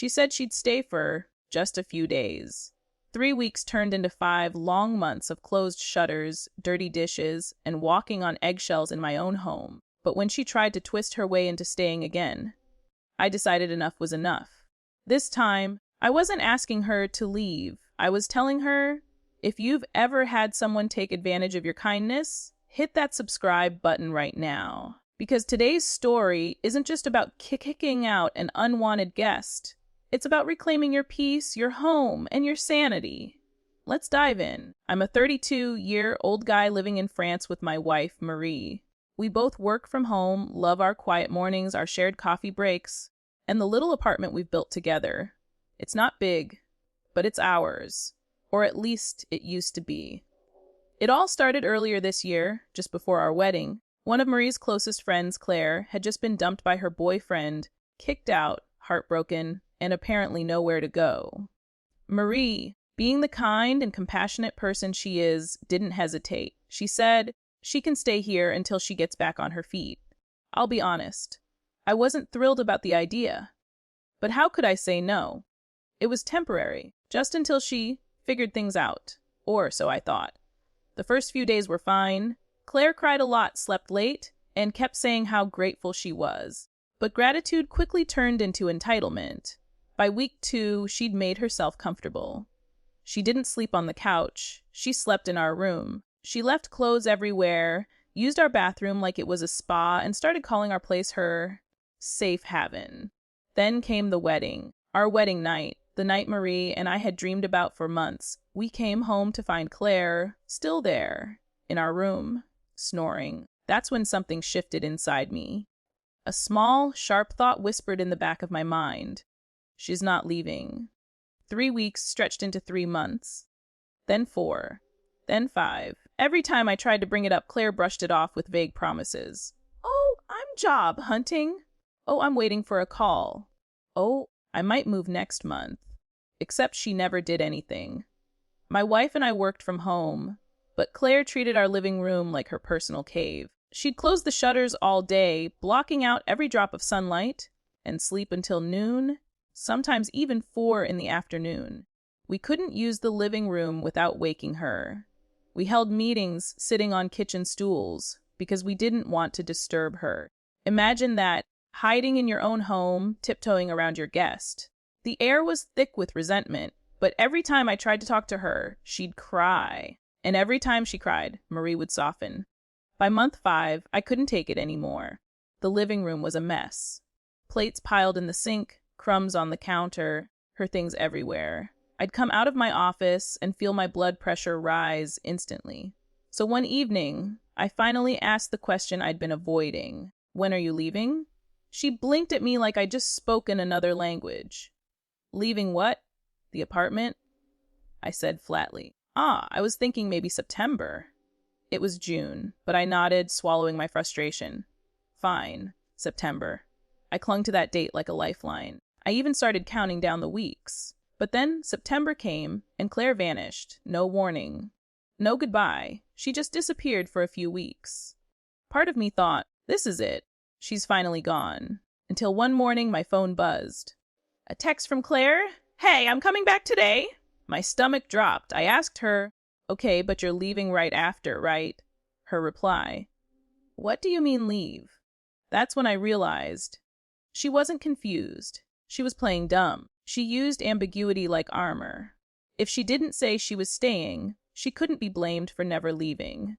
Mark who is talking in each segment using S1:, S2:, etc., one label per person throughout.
S1: She said she'd stay for just a few days. 3 weeks turned into 5 long months of closed shutters, dirty dishes, and walking on eggshells in my own home. But when she tried to twist her way into staying again, I decided enough was enough. This time, I wasn't asking her to leave. I was telling her, if you've ever had someone take advantage of your kindness, hit that subscribe button right now. Because today's story isn't just about kicking out an unwanted guest. It's about reclaiming your peace, your home, and your sanity. Let's dive in. I'm a 32-year-old guy living in France with my wife, Marie. We both work from home, love our quiet mornings, our shared coffee breaks, and the little apartment we've built together. It's not big, but it's ours. Or at least it used to be. It all started earlier this year, just before our wedding. One of Marie's closest friends, Claire, had just been dumped by her boyfriend, kicked out, heartbroken, and apparently nowhere to go. Marie, being the kind and compassionate person she is, didn't hesitate. She said she can stay here until she gets back on her feet. I'll be honest, I wasn't thrilled about the idea. But how could I say no? It was temporary, just until she figured things out. Or so I thought. The first few days were fine. Claire cried a lot, slept late, and kept saying how grateful she was. But gratitude quickly turned into entitlement. By week 2, she'd made herself comfortable. She didn't sleep on the couch. She slept in our room. She left clothes everywhere, used our bathroom like it was a spa, and started calling our place her safe haven. Then came the wedding, our wedding night, the night Marie and I had dreamed about for months. We came home to find Claire still there, in our room, snoring. That's when something shifted inside me. A small, sharp thought whispered in the back of my mind. She's not leaving. 3 weeks stretched into 3 months. Then 4. Then 5. Every time I tried to bring it up, Claire brushed it off with vague promises. Oh, I'm job hunting. Oh, I'm waiting for a call. Oh, I might move next month. Except she never did anything. My wife and I worked from home, but Claire treated our living room like her personal cave. She'd close the shutters all day, blocking out every drop of sunlight, and sleep until noon, sometimes even 4 in the afternoon. We couldn't use the living room without waking her. We held meetings sitting on kitchen stools because we didn't want to disturb her. Imagine that, hiding in your own home, tiptoeing around your guest. The air was thick with resentment, but every time I tried to talk to her, she'd cry. And every time she cried, Marie would soften. By month 5, I couldn't take it anymore. The living room was a mess. Plates piled in the sink, crumbs on the counter, her things everywhere. I'd come out of my office and feel my blood pressure rise instantly. So one evening, I finally asked the question I'd been avoiding. When are you leaving? She blinked at me like I'd just spoken another language. Leaving what? The apartment? I said flatly. I was thinking maybe September. It was June, but I nodded, swallowing my frustration. Fine, September. I clung to that date like a lifeline. I even started counting down the weeks. But then September came, and Claire vanished. No warning. No goodbye. She just disappeared for a few weeks. Part of me thought, this is it. She's finally gone. Until one morning my phone buzzed. A text from Claire? Hey, I'm coming back today. My stomach dropped. I asked her, okay, but you're leaving right after, right? Her reply, what do you mean leave? That's when I realized she wasn't confused. She was playing dumb. She used ambiguity like armor. If she didn't say she was staying, she couldn't be blamed for never leaving.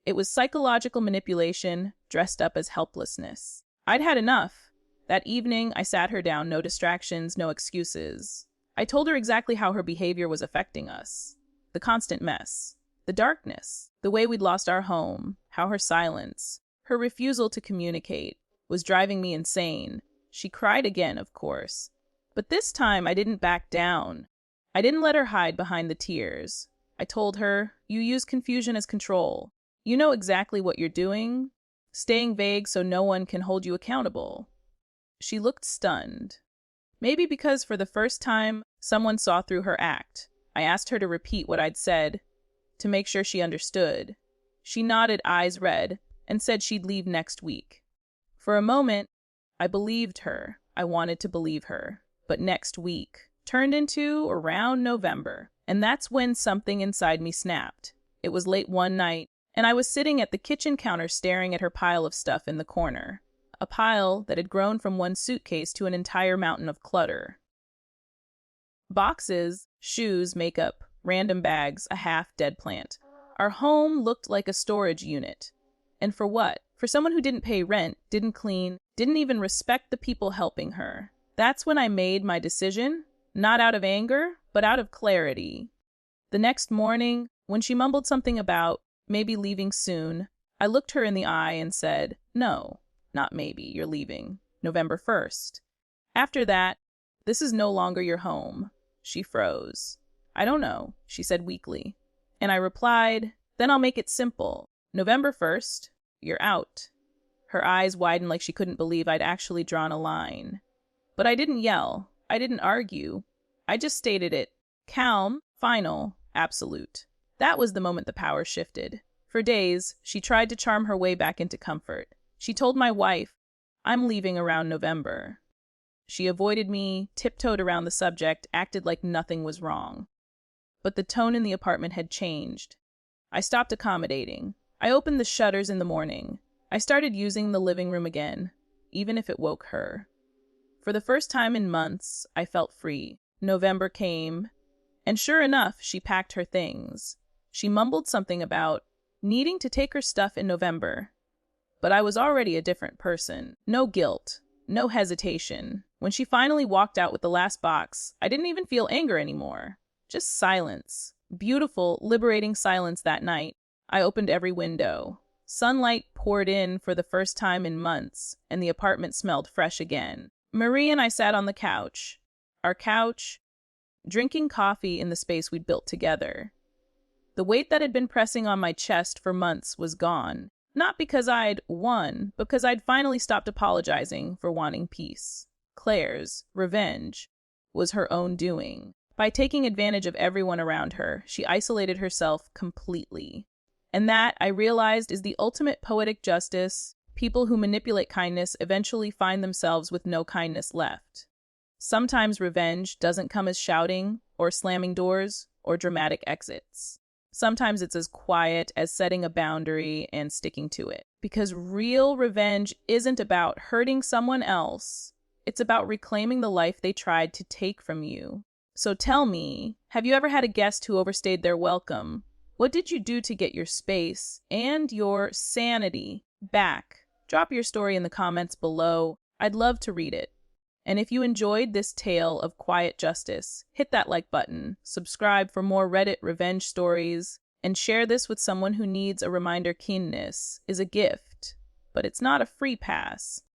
S1: It was psychological manipulation dressed up as helplessness. I'd had enough. That evening, I sat her down, no distractions, no excuses. I told her exactly how her behavior was affecting us. The constant mess, the darkness, the way we'd lost our home, how her silence, her refusal to communicate, was driving me insane. She cried again, of course. But this time, I didn't back down. I didn't let her hide behind the tears. I told her, you use confusion as control. You know exactly what you're doing, staying vague so no one can hold you accountable. She looked stunned. Maybe because for the first time, someone saw through her act. I asked her to repeat what I'd said, to make sure she understood. She nodded, eyes red, and said she'd leave next week. For a moment, I believed her. I wanted to believe her. but next week turned into around November. And that's when something inside me snapped. It was late one night, and I was sitting at the kitchen counter staring at her pile of stuff in the corner. A pile that had grown from one suitcase to an entire mountain of clutter. Boxes, shoes, makeup, random bags, a half-dead plant. Our home looked like a storage unit. And for what? For someone who didn't pay rent, didn't clean, didn't even respect the people helping her. That's when I made my decision, not out of anger, but out of clarity. The next morning, when she mumbled something about maybe leaving soon, I looked her in the eye and said, "No, not maybe, you're leaving. November 1st. After that, this is no longer your home." She froze. "I don't know," she said weakly. And I replied, "Then I'll make it simple. November 1st, you're out." Her eyes widened like she couldn't believe I'd actually drawn a line. But I didn't yell. I didn't argue. I just stated it. Calm, final, absolute. That was the moment the power shifted. For days, she tried to charm her way back into comfort. She told my wife, "I'm leaving around November." She avoided me, tiptoed around the subject, acted like nothing was wrong. But the tone in the apartment had changed. I stopped accommodating. I opened the shutters in the morning. I started using the living room again, even if it woke her. For the first time in months, I felt free. November came, and sure enough, she packed her things. She mumbled something about needing to take her stuff in November. But I was already a different person. No guilt, no hesitation. When she finally walked out with the last box, I didn't even feel anger anymore. Just silence. Beautiful, liberating silence that night. I opened every window. Sunlight poured in for the first time in months, and the apartment smelled fresh again. Marie and I sat on the couch. Our couch, drinking coffee in the space we'd built together. The weight that had been pressing on my chest for months was gone. Not because I'd won, but because I'd finally stopped apologizing for wanting peace. Claire's revenge was her own doing. By taking advantage of everyone around her, she isolated herself completely. And that, I realized, is the ultimate poetic justice. People who manipulate kindness eventually find themselves with no kindness left. Sometimes revenge doesn't come as shouting, or slamming doors, or dramatic exits. Sometimes it's as quiet as setting a boundary and sticking to it. Because real revenge isn't about hurting someone else. It's about reclaiming the life they tried to take from you. So tell me, have you ever had a guest who overstayed their welcome? What did you do to get your space and your sanity back? Drop your story in the comments below. I'd love to read it. And if you enjoyed this tale of quiet justice, hit that like button, subscribe for more Reddit revenge stories, and share this with someone who needs a reminder kindness is a gift, but it's not a free pass.